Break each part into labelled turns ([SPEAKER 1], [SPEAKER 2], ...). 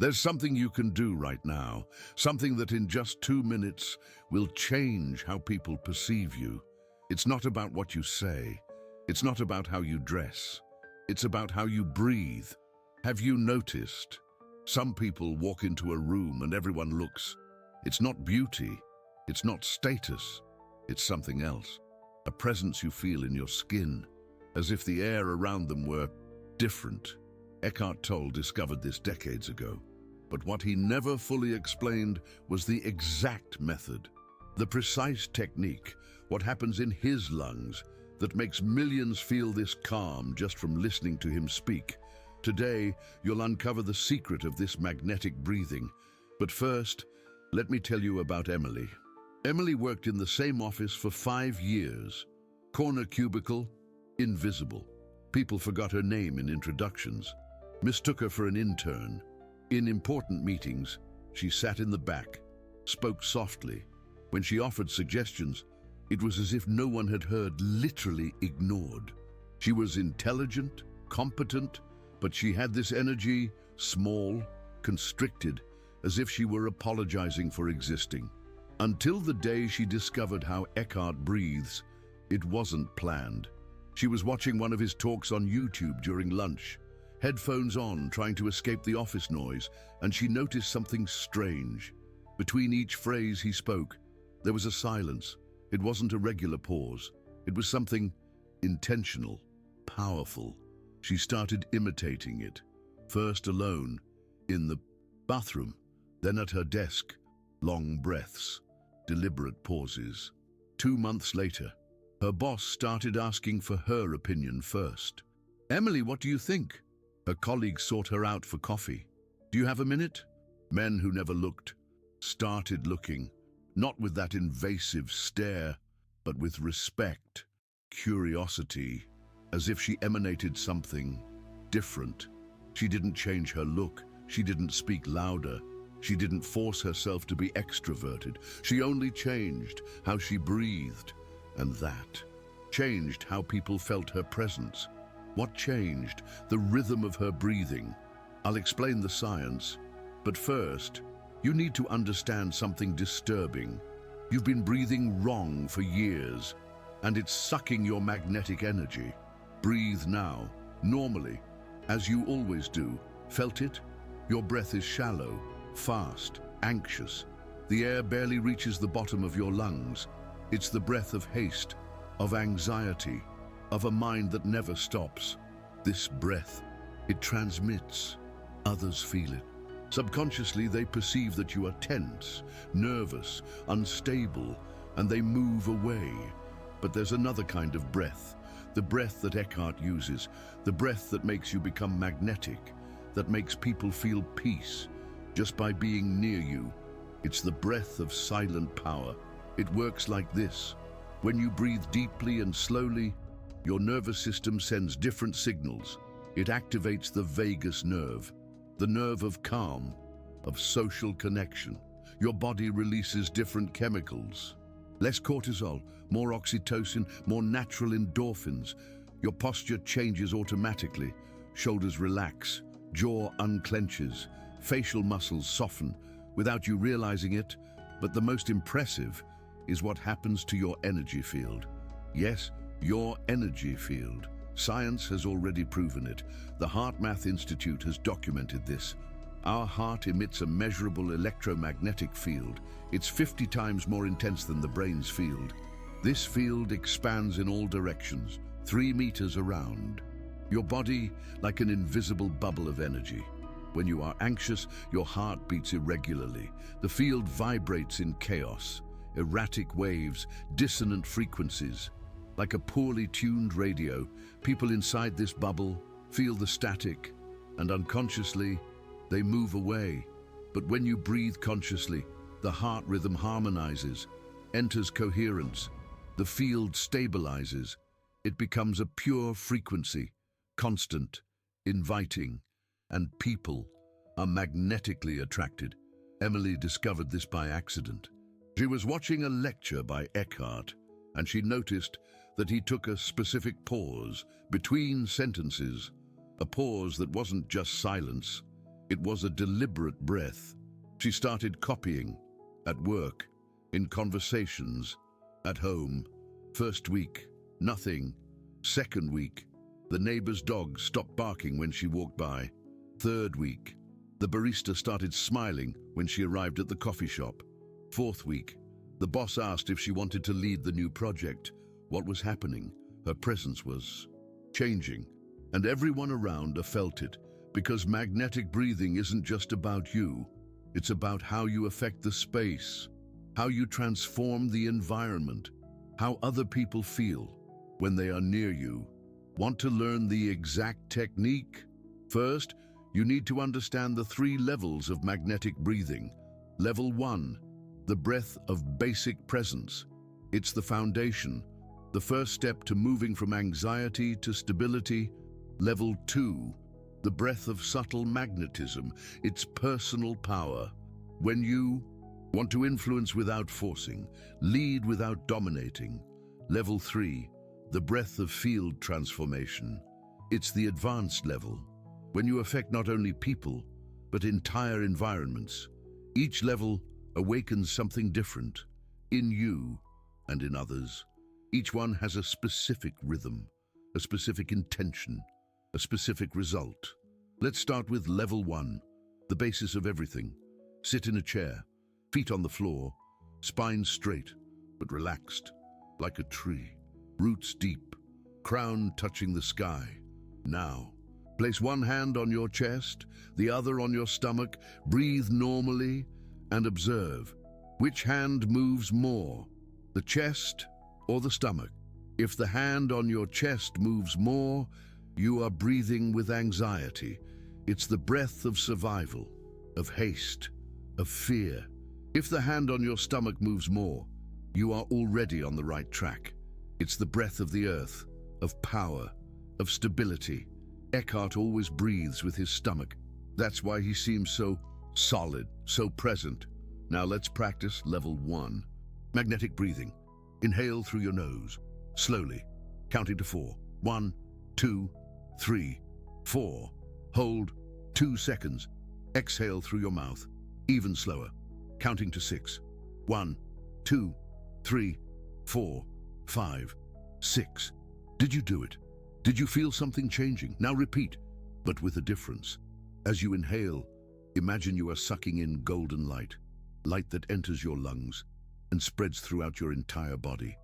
[SPEAKER 1] There's something you can do right now, something that in just 2 minutes will change how people perceive you. It's not about what you say. It's not about how you dress. It's about how you breathe. Have you noticed? Some people walk into a room and everyone looks. It's not beauty. It's not status. It's something else. A presence you feel in your skin, as if the air around them were different. Eckhart Tolle discovered this decades ago. But what he never fully explained was the exact method, the precise technique, what happens in his lungs that makes millions feel this calm just from listening to him speak. Today, you'll uncover the secret of this magnetic breathing. But first, let me tell you about Emily. Emily worked in the same office for 5 years. Corner cubicle, invisible. People forgot her name in introductions, mistook her for an intern. In important meetings, she sat in the back, spoke softly. When she offered suggestions, it was as if no one had heard, literally ignored. She was intelligent, competent, but she had this energy, small, constricted, as if she were apologizing for existing. Until the day she discovered how Eckhart breathes, it wasn't planned. She was watching one of his talks on YouTube during lunch, headphones on, trying to escape the office noise, and she noticed something strange. Between each phrase he spoke, there was a silence. It wasn't a regular pause. It was something intentional, powerful. She started imitating it, first alone, in the bathroom, then at her desk. Long breaths, deliberate pauses. 2 months later, her boss started asking for her opinion first. "Emily, what do you think?" Her colleagues sought her out for coffee. "Do you have a minute?" Men who never looked started looking, not with that invasive stare, but with respect, curiosity, as if she emanated something different. She didn't change her look. She didn't speak louder. She didn't force herself to be extroverted. She only changed how she breathed, and that changed how people felt her presence. What changed? The rhythm of her breathing. I'll explain the science, but first, you need to understand something disturbing. You've been breathing wrong for years, and it's sucking your magnetic energy. Breathe now, normally, as you always do. Felt it? Your breath is shallow, fast, anxious. The air barely reaches the bottom of your lungs. It's the breath of haste, of anxiety, of a mind that never stops. This breath, it transmits. Others feel it. Subconsciously, they perceive that you are tense, nervous, unstable, and they move away. But there's another kind of breath, the breath that Eckhart uses, the breath that makes you become magnetic, that makes people feel peace just by being near you. It's the breath of silent power. It works like this. When you breathe deeply and slowly, your nervous system sends different signals. It activates the vagus nerve, the nerve of calm, of social connection. Your body releases different chemicals. Less cortisol, more oxytocin, more natural endorphins. Your posture changes automatically. Shoulders relax, jaw unclenches, facial muscles soften without you realizing it. But the most impressive is what happens to your energy field. Yes, your energy field. Science has already proven it. The HeartMath Institute has documented this. Our heart emits a measurable electromagnetic field. It's 50 times more intense than the brain's field. This field expands in all directions, 3 meters around. Your body like an invisible bubble of energy. When you are anxious, your heart beats irregularly. The field vibrates in chaos, erratic waves, dissonant frequencies. Like a poorly tuned radio, people inside this bubble feel the static, and unconsciously, they move away. But when you breathe consciously, the heart rhythm harmonizes, enters coherence. The field stabilizes. It becomes a pure frequency, constant, inviting, and people are magnetically attracted. Emily discovered this by accident. She was watching a lecture by Eckhart, and she noticed that he took a specific pause between sentences, a pause that wasn't just silence. It was a deliberate breath. She started copying, at work, in conversations, at home. First week, nothing. Second week, the neighbor's dog stopped barking when she walked by. Third week, the barista started smiling when she arrived at the coffee shop. Fourth week, the boss asked if she wanted to lead the new project. What was happening? Her presence was changing, and everyone around her felt it, because magnetic breathing isn't just about you. It's about how you affect the space, how you transform the environment, how other people feel when they are near you. Want to learn the exact technique? First, you need to understand the 3 levels of magnetic breathing. Level 1, the breath of basic presence. It's the foundation, the first step to moving from anxiety to stability. Level 2, the breath of subtle magnetism. It's personal power. When you want to influence without forcing, lead without dominating. Level 3, the breath of field transformation. It's the advanced level, when you affect not only people, but entire environments. Each level awakens something different, in you and in others. Each one has a specific rhythm, a specific intention, a specific result. Let's start with level 1, the basis of everything. Sit in a chair, feet on the floor, spine straight but relaxed, like a tree, roots deep, crown touching the sky. Now, place one hand on your chest, the other on your stomach, breathe normally and observe. Which hand moves more, the chest or the stomach? If the hand on your chest moves more, you are breathing with anxiety. It's the breath of survival, of haste, of fear. If the hand on your stomach moves more, you are already on the right track. It's the breath of the earth, of power, of stability. Eckhart always breathes with his stomach. That's why he seems so solid, so present. Now let's practice level 1. Magnetic breathing. Inhale through your nose, slowly, counting to 4. 1, 2, 3, 4. Hold 2 seconds. Exhale through your mouth, even slower, counting to 6. 1, 2, 3, 4, 5, 6. Did you do it? Did you feel something changing? Now repeat, but with a difference. As you inhale, imagine you are sucking in golden light, light that enters your lungs and spreads throughout your entire body.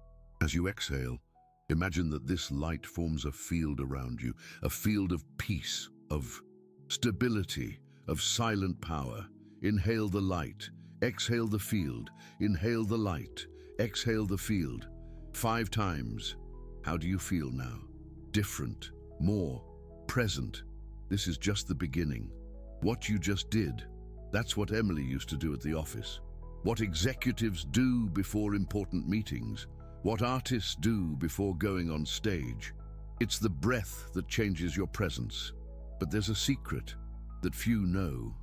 [SPEAKER 1] As you exhale, imagine that this light forms a field around you, a field of peace, of stability, of silent power. Inhale the light, exhale the field, inhale the light, exhale the field. 5 times. How do you feel now? Different, more, present. This is just the beginning. What you just did, that's what Emily used to do at the office. What executives do before important meetings. What artists do before going on stage. It's the breath that changes your presence. But there's a secret that few know,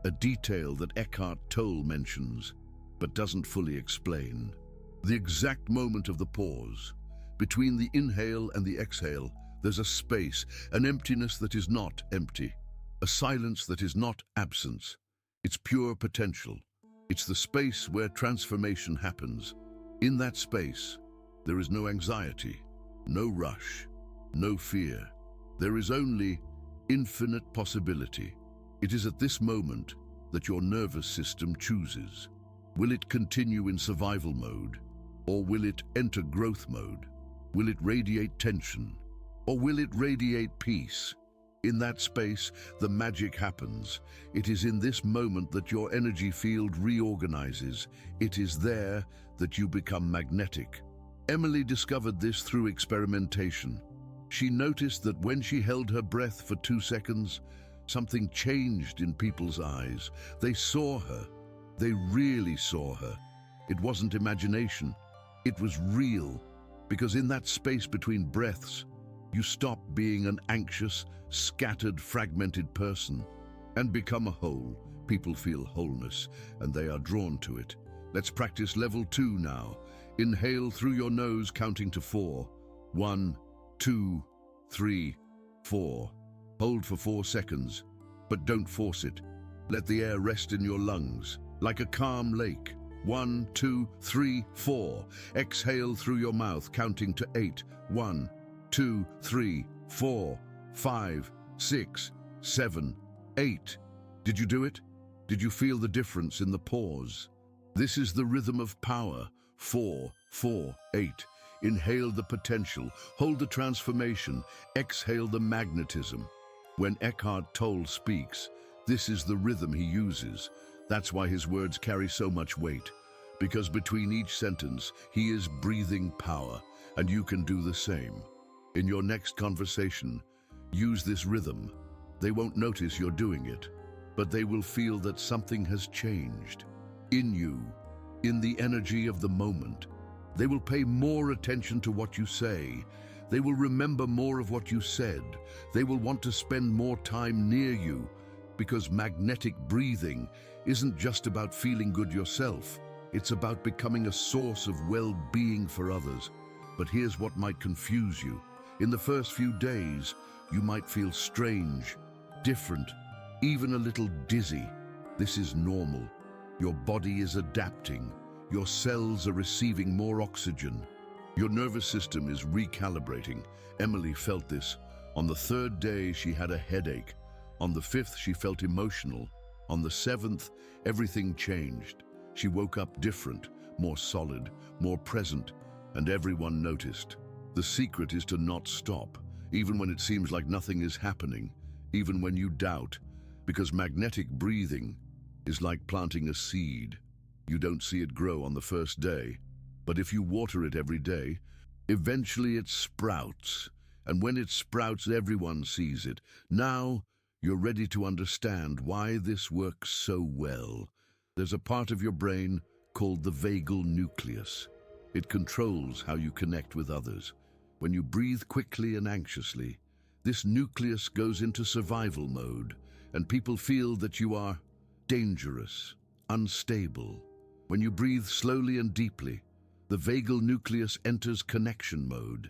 [SPEAKER 1] a detail that Eckhart Tolle mentions, but doesn't fully explain. The exact moment of the pause. Between the inhale and the exhale, there's a space, an emptiness that is not empty, a silence that is not absence. It's pure potential. It's the space where transformation happens. In that space, there is no anxiety, no rush, no fear. There is only infinite possibility. It is at this moment that your nervous system chooses. Will it continue in survival mode, or will it enter growth mode? Will it radiate tension, or will it radiate peace? In that space, the magic happens. It is in this moment that your energy field reorganizes. It is there that you become magnetic. Emily discovered this through experimentation. She noticed that when she held her breath for 2 seconds, something changed in people's eyes. They saw her. They really saw her. It wasn't imagination. It was real. Because in that space between breaths, you stop being an anxious, scattered, fragmented person and become a whole. People feel wholeness, and they are drawn to it. Let's practice level 2 now. Inhale through your nose, counting to 4. 1, 2, 3, 4. Hold for 4 seconds, but don't force it. Let the air rest in your lungs, like a calm lake. 1, 2, 3, 4. Exhale through your mouth, counting to 8. 1, 2, 3, 4, 5, 6, 7, 8. Did you do it? Did you feel the difference in the pause? This is the rhythm of power. 4, 4, 8. Inhale the potential, hold the transformation, exhale the magnetism. When Eckhart Tolle speaks, this is the rhythm he uses. That's why his words carry so much weight. Because between each sentence, he is breathing power, and you can do the same. In your next conversation, use this rhythm. They won't notice you're doing it, but they will feel that something has changed. In you, in the energy of the moment. They will pay more attention to what you say. They will remember more of what you said. They will want to spend more time near you, because magnetic breathing isn't just about feeling good yourself. It's about becoming a source of well-being for others. But here's what might confuse you. In the first few days, you might feel strange, different, even a little dizzy. This is normal. Your body is adapting. Your cells are receiving more oxygen. Your nervous system is recalibrating. Emily felt this. On the third day, she had a headache. On the fifth, she felt emotional. On the seventh, everything changed. She woke up different, more solid, more present, and everyone noticed. The secret is to not stop, even when it seems like nothing is happening, even when you doubt, because magnetic breathing is like planting a seed. You don't see it grow on the first day, but if you water it every day, eventually it sprouts, and when it sprouts, everyone sees it. Now, you're ready to understand why this works so well. There's a part of your brain called the vagal nucleus. It controls how you connect with others. When you breathe quickly and anxiously, this nucleus goes into survival mode, and people feel that you are dangerous, unstable. When you breathe slowly and deeply, the vagal nucleus enters connection mode,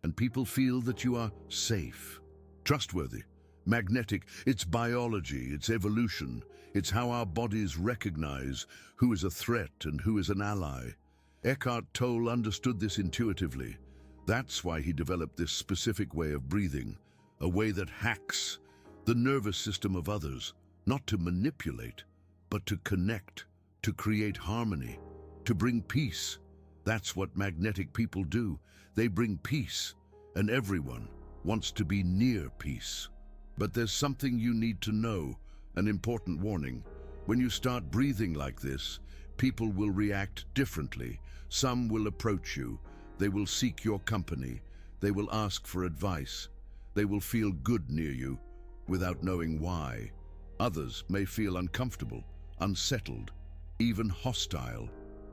[SPEAKER 1] and people feel that you are safe, trustworthy, magnetic. It's biology, it's evolution. It's how our bodies recognize who is a threat and who is an ally. Eckhart Tolle understood this intuitively. That's why he developed this specific way of breathing, a way that hacks the nervous system of others, not to manipulate, but to connect, to create harmony, to bring peace. That's what magnetic people do. They bring peace, and everyone wants to be near peace. But there's something you need to know, an important warning. When you start breathing like this, people will react differently. Some will approach you. They will seek your company. They will ask for advice. They will feel good near you without knowing why. Others may feel uncomfortable, unsettled, even hostile.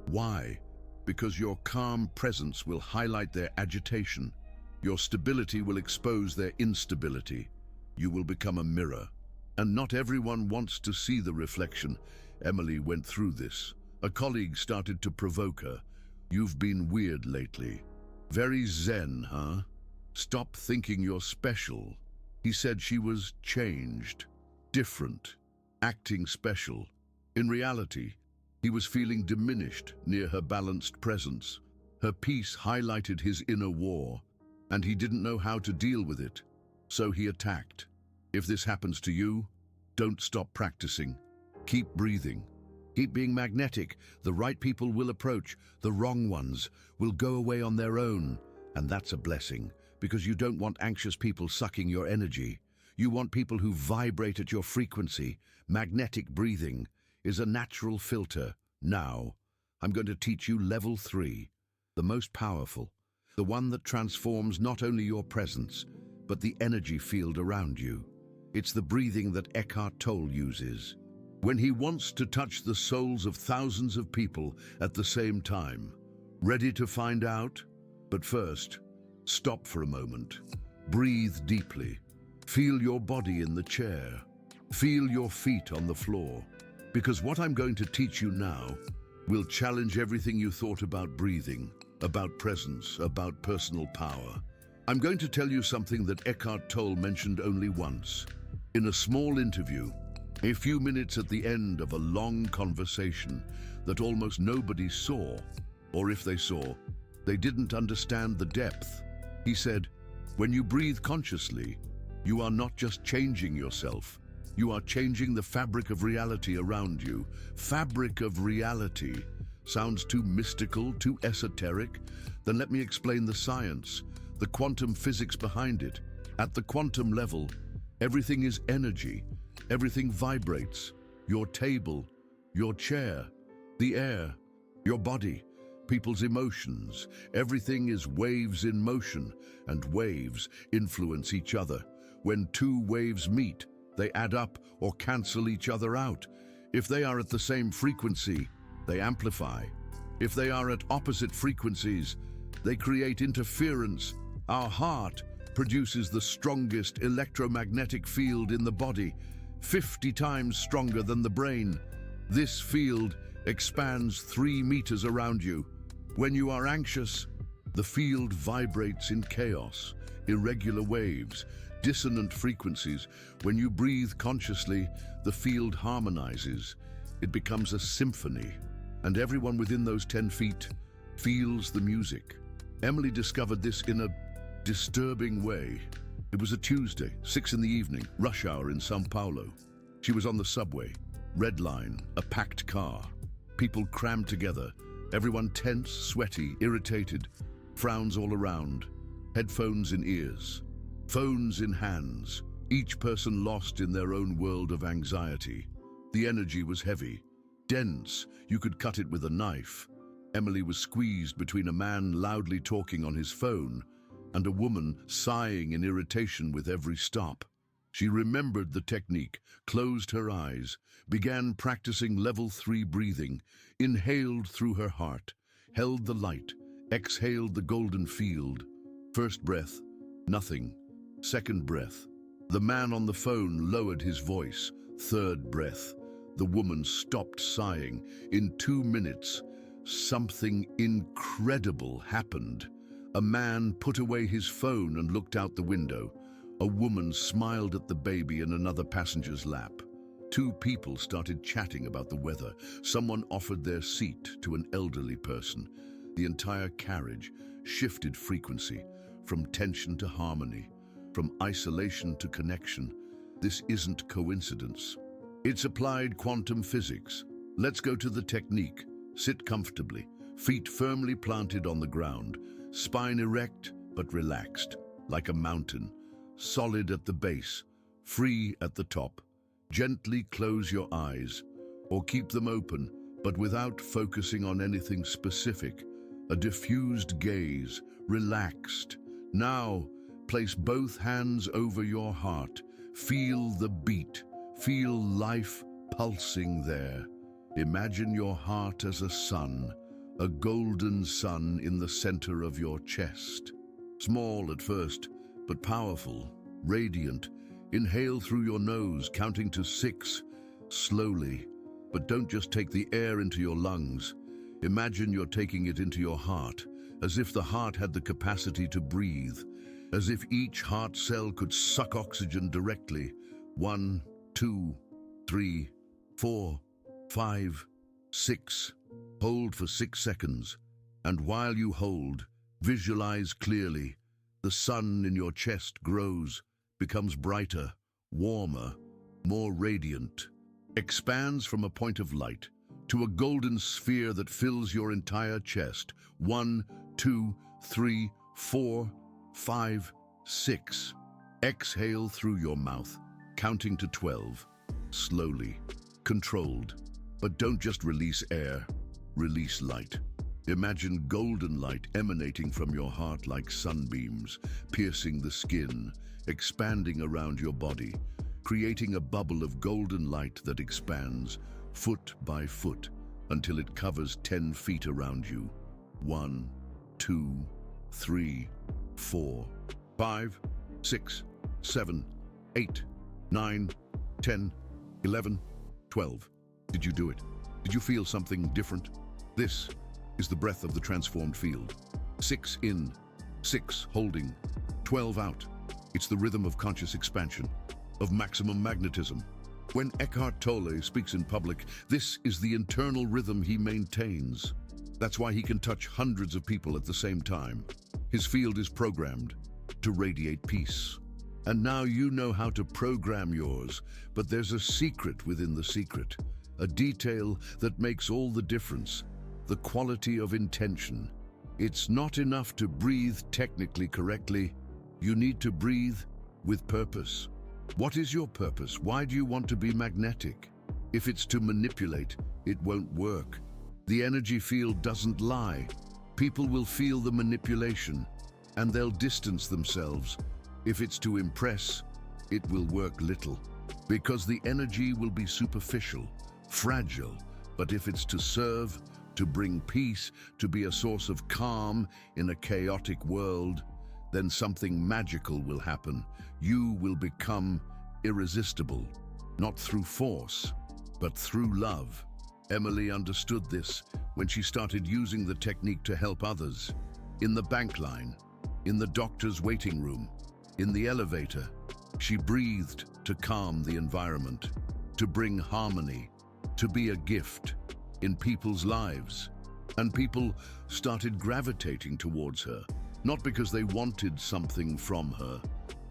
[SPEAKER 1] Why? Because your calm presence will highlight their agitation. Your stability will expose their instability. You will become a mirror. And not everyone wants to see the reflection. Emily went through this. A colleague started to provoke her. You've been weird lately. Very zen, huh? Stop thinking you're special. He said she was changed, different, acting special. In reality, he was feeling diminished near her balanced presence. Her peace highlighted his inner war, and he didn't know how to deal with it. So he attacked. If this happens to you, don't stop practicing. Keep breathing. Keep being magnetic. The right people will approach. The wrong ones will go away on their own. And that's a blessing, because you don't want anxious people sucking your energy. You want people who vibrate at your frequency. Magnetic breathing is a natural filter. Now, I'm going to teach you level 3, the most powerful, the one that transforms not only your presence, but the energy field around you. It's the breathing that Eckhart Tolle uses when he wants to touch the souls of thousands of people at the same time. Ready to find out? But first, stop for a moment. Breathe deeply. Feel your body in the chair. Feel your feet on the floor. Because what I'm going to teach you now will challenge everything you thought about breathing, about presence, about personal power. I'm going to tell you something that Eckhart Tolle mentioned only once. In a small interview, A few minutes at the end of a long conversation that almost nobody saw, or if they saw, they didn't understand the depth. He said, "When you breathe consciously, you are not just changing yourself, you are changing the fabric of reality around you." Fabric of reality sounds too mystical, too esoteric. Then let me explain the science, the quantum physics behind it. At the quantum level, everything is energy. Everything vibrates. Your table, your chair, the air, your body, people's emotions. Everything is waves in motion, and waves influence each other. When two waves meet, they add up or cancel each other out. If they are at the same frequency, they amplify. If they are at opposite frequencies, they create interference. Our heart produces the strongest electromagnetic field in the body, 50 times stronger than the brain. This field expands 3 meters around you. When you are anxious, the field vibrates in chaos, irregular waves, dissonant frequencies. When you breathe consciously, the field harmonizes. It becomes a symphony, and everyone within those 10 feet feels the music. Emily discovered this in a disturbing way. It was a Tuesday, 6 in the evening, rush hour in São Paulo. She was on the subway, red line, a packed car. People crammed together, everyone tense, sweaty, irritated, frowns all around, headphones in ears, phones in hands, each person lost in their own world of anxiety. The energy was heavy, dense, you could cut it with a knife. Emily was squeezed between a man loudly talking on his phone and a woman sighing in irritation with every stop. She remembered the technique, closed her eyes, began practicing level 3 breathing, inhaled through her heart, held the light, exhaled the golden field. First breath, nothing. Second breath. The man on the phone lowered his voice. Third breath. The woman stopped sighing. In 2 minutes, something incredible happened. A man put away his phone and looked out the window. A woman smiled at the baby in another passenger's lap. 2 people started chatting about the weather. Someone offered their seat to an elderly person. The entire carriage shifted frequency, from tension to harmony, from isolation to connection. This isn't coincidence. It's applied quantum physics. Let's go to the technique. Sit comfortably, feet firmly planted on the ground, spine erect but relaxed, like a mountain, solid at the base, free at the top. Gently close your eyes, or keep them open, but without focusing on anything specific. A diffused gaze, relaxed. Now, place both hands over your heart. Feel the beat. Feel life pulsing there. Imagine your heart as a sun, a golden sun in the center of your chest. Small at first, but powerful, radiant. Inhale through your nose, counting to 6, slowly. But don't just take the air into your lungs. Imagine you're taking it into your heart, as if the heart had the capacity to breathe, as if each heart cell could suck oxygen directly. 1, 2, 3, 4, 5, 6. Hold for 6 seconds. And while you hold, visualize clearly. The sun in your chest grows, becomes brighter, warmer, more radiant, expands from a point of light to a golden sphere that fills your entire chest. 1, 2, 3, 4, 5, 6. Exhale through your mouth, counting to 12. Slowly, controlled. But don't just release air, release light. Imagine golden light emanating from your heart like sunbeams, piercing the skin, expanding around your body, creating a bubble of golden light that expands foot by foot until it covers 10 feet around you. 1, 2, 3, 4, 5, 6, 7, 8, 9, 10, 11, 12. Did you do it? Did you feel something different? This is the breath of the transformed field. 6 in, 6 holding, 12 out. It's the rhythm of conscious expansion, of maximum magnetism. When Eckhart Tolle speaks in public, this is the internal rhythm he maintains. That's why he can touch hundreds of people at the same time. His field is programmed to radiate peace. And now you know how to program yours, but there's a secret within the secret, a detail that makes all the difference, the quality of intention. It's not enough to breathe technically correctly. You need to breathe with purpose. What is your purpose? Why do you want to be magnetic? If it's to manipulate, it won't work. The energy field doesn't lie. People will feel the manipulation, and they'll distance themselves. If it's to impress, it will work little, because the energy will be superficial, fragile. But if it's to serve, to bring peace, to be a source of calm in a chaotic world, then something magical will happen. You will become irresistible, not through force, but through love. Emily understood this when she started using the technique to help others. In the bank line, in the doctor's waiting room, in the elevator, she breathed to calm the environment, to bring harmony, to be a gift in people's lives. And people started gravitating towards her, not because they wanted something from her,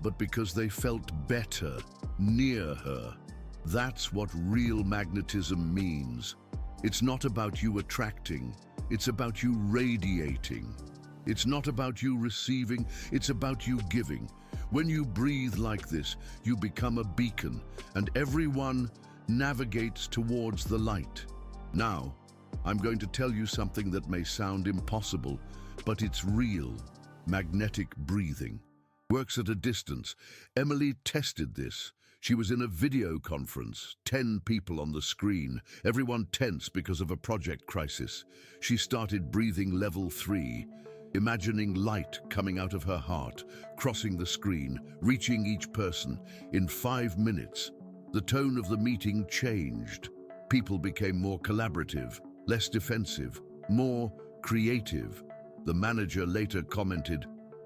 [SPEAKER 1] but because they felt better near her. That's what real magnetism means. It's not about you attracting, it's about you radiating. It's not about you receiving, it's about you giving. When you breathe like this, you become a beacon, and everyone navigates towards the light. Now, I'm going to tell you something that may sound impossible, but it's real. Magnetic breathing works at a distance. Emily tested this. She was in a video conference, 10 people on the screen, everyone tense because of a project crisis. She started breathing level 3, imagining light coming out of her heart, crossing the screen, reaching each person. In 5 minutes, the tone of the meeting changed. People became more collaborative, less defensive, more creative. The manager later commented,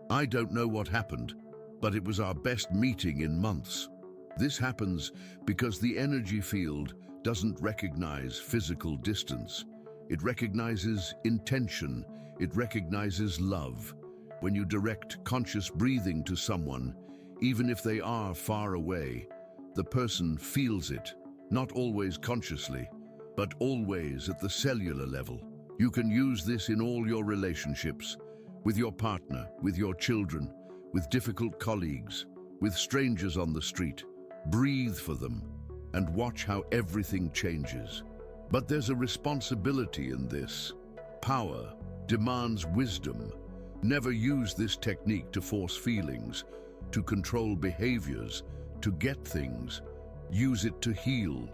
[SPEAKER 1] "I don't know what happened, but it was our best meeting in months." This happens because the energy field doesn't recognize physical distance. It recognizes intention. It recognizes love. When you direct conscious breathing to someone, even if they are far away, the person feels it, not always consciously, but always at the cellular level. You can use this in all your relationships, with your partner, with your children, with difficult colleagues, with strangers on the street. Breathe for them and watch how everything changes. But there's a responsibility in this. Power demands wisdom. Never use this technique to force feelings, to control behaviors, to get things. Use it to heal,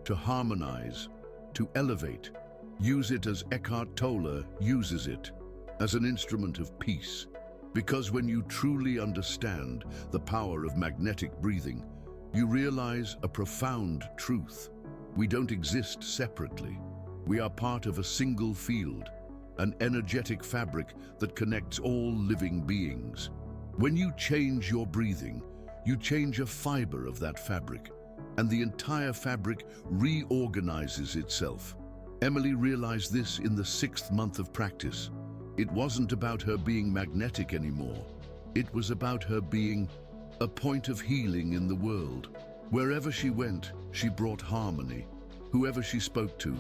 [SPEAKER 1] to harmonize, to elevate. Use it as Eckhart Tolle uses it, as an instrument of peace. Because when you truly understand the power of magnetic breathing, you realize a profound truth. We don't exist separately. We are part of a single field, an energetic fabric that connects all living beings. When you change your breathing, you change a fiber of that fabric, and the entire fabric reorganizes itself. Emily realized this in the 6th month of practice. It wasn't about her being magnetic anymore. It was about her being a point of healing in the world. Wherever she went, she brought harmony. Whoever she spoke to,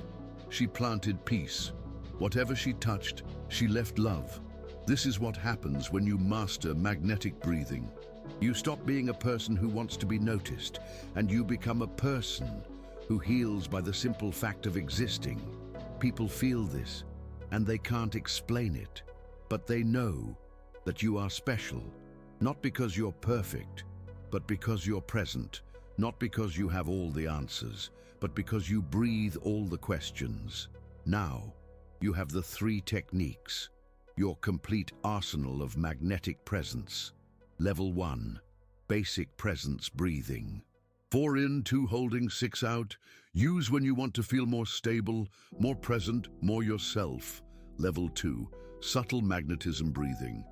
[SPEAKER 1] she planted peace. Whatever she touched, she left love. This is what happens when you master magnetic breathing. You stop being a person who wants to be noticed, and you become a person who heals by the simple fact of existing. People feel this, and they can't explain it, but they know that you are special, not because you're perfect, but because you're present, not because you have all the answers, but because you breathe all the questions. Now, you have the 3 techniques, your complete arsenal of magnetic presence. Level 1, basic presence breathing. 4 in, 2 holding, 6 out. Use when you want to feel more stable, more present, more yourself. Level 2, subtle magnetism breathing.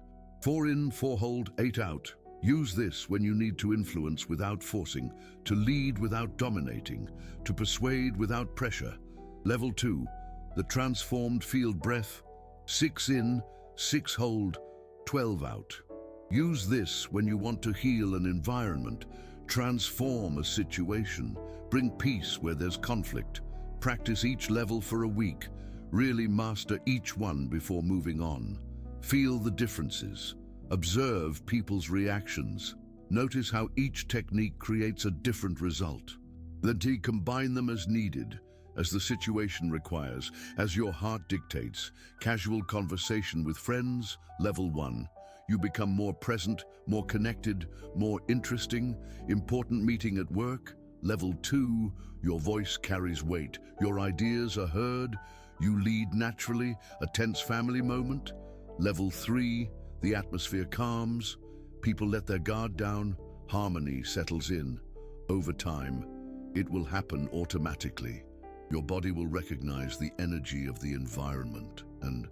[SPEAKER 1] 4 in, 4 hold, 8 out. Use this when you need to influence without forcing, to lead without dominating, to persuade without pressure. Level 2, the transformed field breath, 6 in, 6 hold, 12 out. Use this when you want to heal an environment, transform a situation, bring peace where there's conflict. Practice each level for a week. Really master each one before moving on. Feel the differences. Observe people's reactions. Notice how each technique creates a different result. Then combine them as needed, as the situation requires, as your heart dictates. Casual conversation with friends, level 1. You become more present, more connected, more interesting. Important meeting at work, level 2. Your voice carries weight. Your ideas are heard. You lead naturally. A tense family moment, level 3. The atmosphere calms. People let their guard down. Harmony settles in. Over time, it will happen automatically. Your body will recognize the energy of the environment and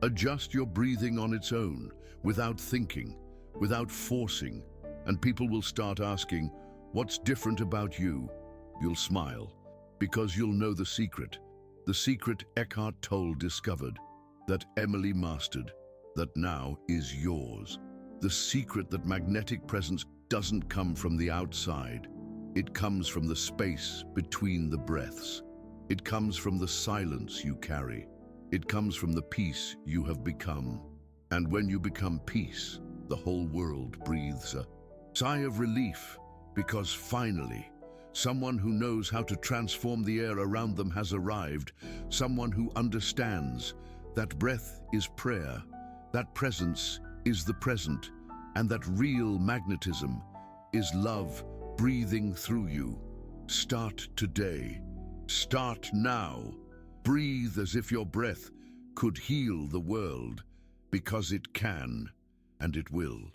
[SPEAKER 1] adjust your breathing on its own, without thinking, without forcing, and people will start asking, "What's different about you?" You'll smile, because you'll know the secret Eckhart Tolle discovered, that Emily mastered, that now is yours. The secret that magnetic presence doesn't come from the outside. It comes from the space between the breaths. It comes from the silence you carry. It comes from the peace you have become. And when you become peace, the whole world breathes a sigh of relief, because finally, someone who knows how to transform the air around them has arrived, someone who understands that breath is prayer, that presence is the present, and that real magnetism is love breathing through you. Start today. Start now. Breathe as if your breath could heal the world, because it can, and it will.